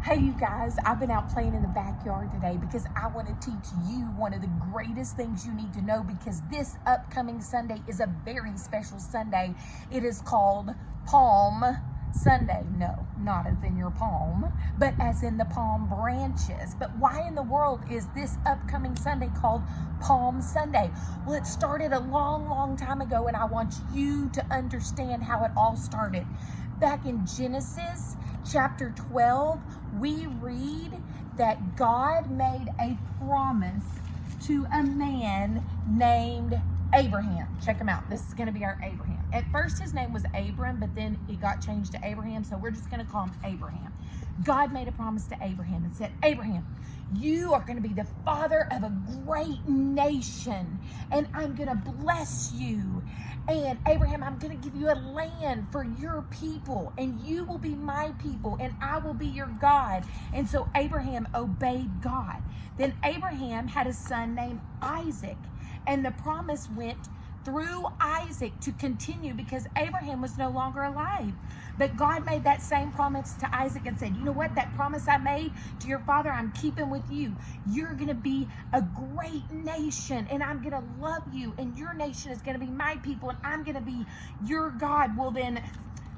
Hey you guys, I've been out playing in the backyard today because I want to teach you one of the greatest things you need to know, because this upcoming Sunday is a very special Sunday. It is called Palm Sunday. No, not as in your palm, but as in the palm branches. But why in the world is this upcoming Sunday called Palm Sunday? Well, it started a long time ago, and I want you to understand how it all started. Back in Genesis chapter 12, we read that God made a promise to a man named Abraham. Check him out. This is going to be our Abraham. At first, his name was Abram, but then it got changed to Abraham, so we're just going to call him Abraham. God made a promise to Abraham and said, Abraham, you are going to be the father of a great nation, and I'm going to bless you. And Abraham, I'm going to give you a land for your people, and you will be my people, and I will be your God. And so Abraham obeyed God. Then Abraham had a son named Isaac, and the promise went through Isaac to continue because Abraham was no longer alive. But God made that same promise to Isaac and said, you know what? That promise I made to your father, I'm keeping with you. You're going to be a great nation, and I'm going to love you, and your nation is going to be my people, and I'm going to be your God. Well, then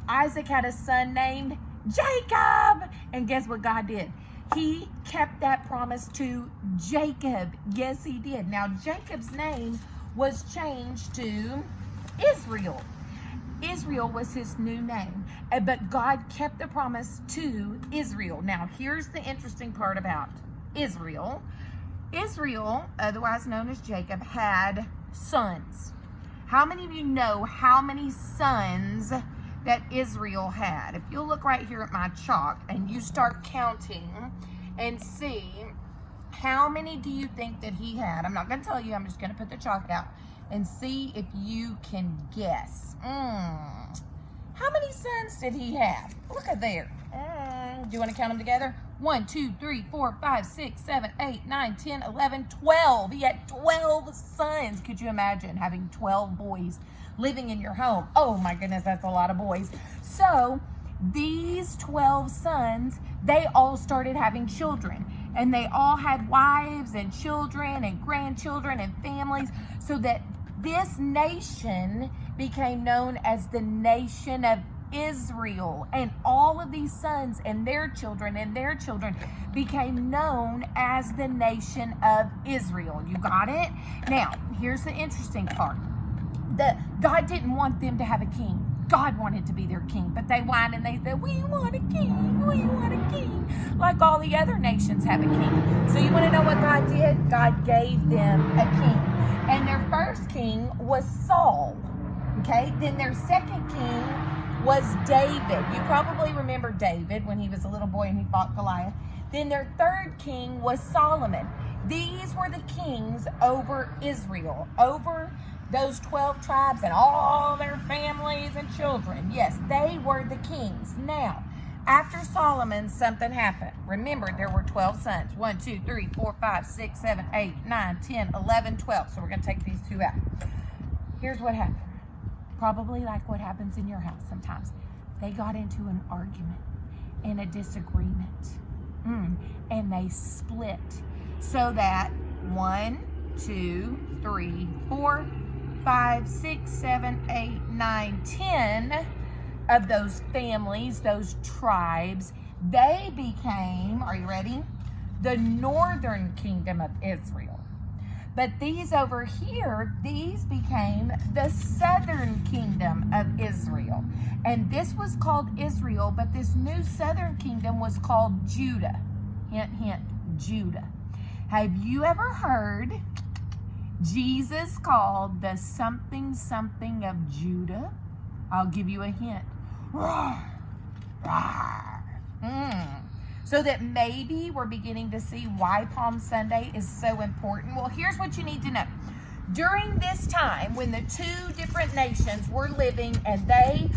Isaac had a son named Jacob. And guess what God did? He kept that promise to Jacob. Yes, he did. Now, Jacob's name was changed to Israel. Israel was his new name, but God kept the promise to Israel. Now, here's the interesting part about Israel. Israel, otherwise known as Jacob, had sons. How many of you know how many sons that Israel had? If you'll look right here at my chalk and you start counting and see, how many do you think that he had? I'm not going to tell you. I'm just going to put the chalk out and see if you can guess. How many sons did he have? Look at there. Do you want to count them together? 1, 2, 3, 4, 5, 6, 7, 8, 9, 10, 11, 12. He had 12 sons. Could you imagine having 12 boys living in your home? Oh my goodness, that's a lot of boys. So these 12 sons, they all started having children, and they all had wives and children and grandchildren and families, so that this nation became known as the nation of Israel. And all of these sons and their children became known as the nation of Israel. You got it? Now, here's the interesting part. God didn't want them to have a king. God wanted to be their king, but they whined and they said, we want a king, we want a king, like all the other nations have a king. So you want to know what God did? God gave them a king. And their first king was Saul, okay? Then their second king was David. You probably remember David when he was a little boy and he fought Goliath. Then their third king was Solomon. These were the kings over Israel, over those 12 tribes and all their families and children. Yes, they were the kings. Now, after Solomon, something happened. Remember, there were 12 sons. 1, 2, 3, 4, 5, 6, 7, 8, 9, 10, 11, 12. So we're going to take these two out. Here's what happened. Probably like what happens in your house sometimes. They got into an argument and a disagreement. And they split. So that 1, 2, 3, 4, 5, 6, 7, 8, 9, 10 of those families, those tribes, they became, are you ready? The northern kingdom of Israel. But these over here, these became the southern kingdom of Israel. And this was called Israel, but this new southern kingdom was called Judah. Hint, hint, Judah. Have you ever heard Jesus called the something of Judah? I'll give you a hint. Roar, roar. So that maybe we're beginning to see why Palm Sunday is so important. Well, here's what you need to know. During this time when the two different nations were living and they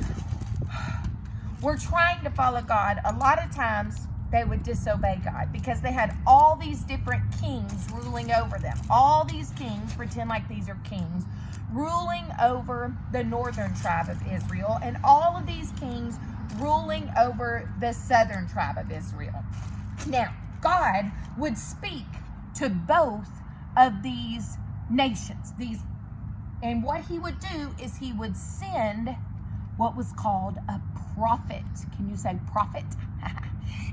were trying to follow God, a lot of times they would disobey God because they had all these different kings ruling over them. All these kings, pretend like these are kings, ruling over the northern tribe of Israel. And all of these kings ruling over the southern tribe of Israel. Now, God would speak to both of these nations. And what he would do is he would send what was called a prophet. Can you say prophet?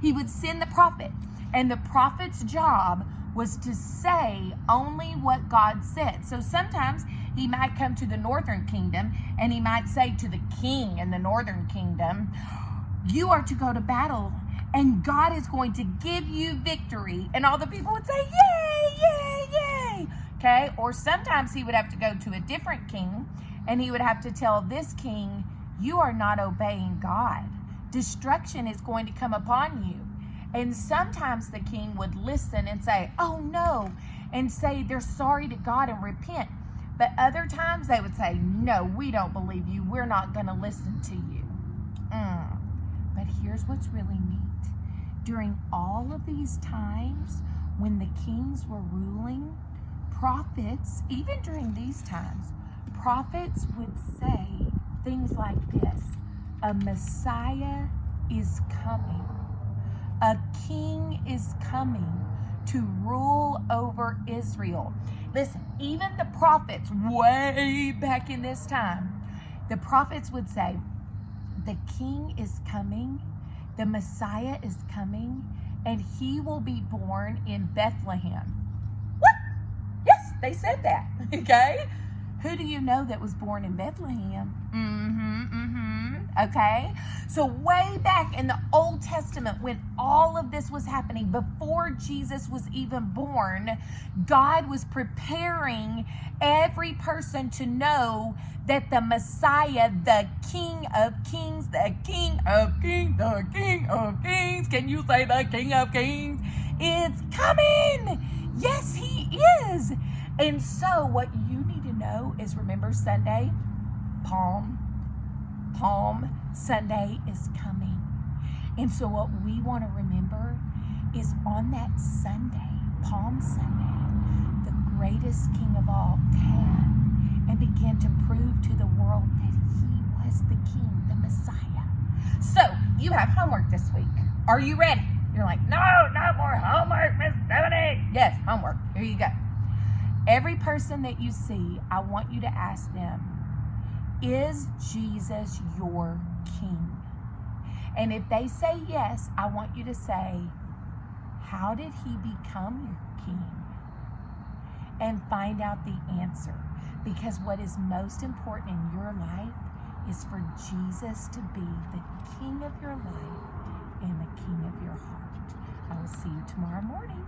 He would send the prophet. And the prophet's job was to say only what God said. So sometimes he might come to the northern kingdom and he might say to the king in the northern kingdom, you are to go to battle and God is going to give you victory. And all the people would say, yay, yay, yay. Okay? Or sometimes he would have to go to a different king and he would have to tell this king, you are not obeying God. Destruction is going to come upon you. And sometimes the king would listen and say, oh no, and say they're sorry to God and repent. But other times they would say, no, we don't believe you. We're not going to listen to you. But here's what's really neat. During all of these times when the kings were ruling, prophets, even during these times, prophets would say things like this: a Messiah is coming. A king is coming to rule over Israel. Listen, even the prophets way back in this time, the prophets would say, the king is coming, the Messiah is coming, and he will be born in Bethlehem. What? Yes, they said that, okay? Who do you know that was born in Bethlehem? Okay? So way back in the Old Testament, when all of this was happening, before Jesus was even born, God was preparing every person to know that the Messiah, the King of Kings, the King of Kings, the King of Kings, can you say the King of Kings, is coming? Yes, he is. And so what you need to know is, remember Sunday, Palm Sunday is coming. And so what we want to remember is on that Sunday, Palm Sunday, the greatest king of all came and began to prove to the world that he was the king, the Messiah. So you have homework this week. Are you ready? You're like, no, not more homework, Miss Stephanie. Yes, homework. Here you go. Every person that you see, I want you to ask them, is Jesus your king? And if they say yes, I want you to say, how did he become your king? And find out the answer. Because what is most important in your life is for Jesus to be the king of your life and the king of your heart. I will see you tomorrow morning.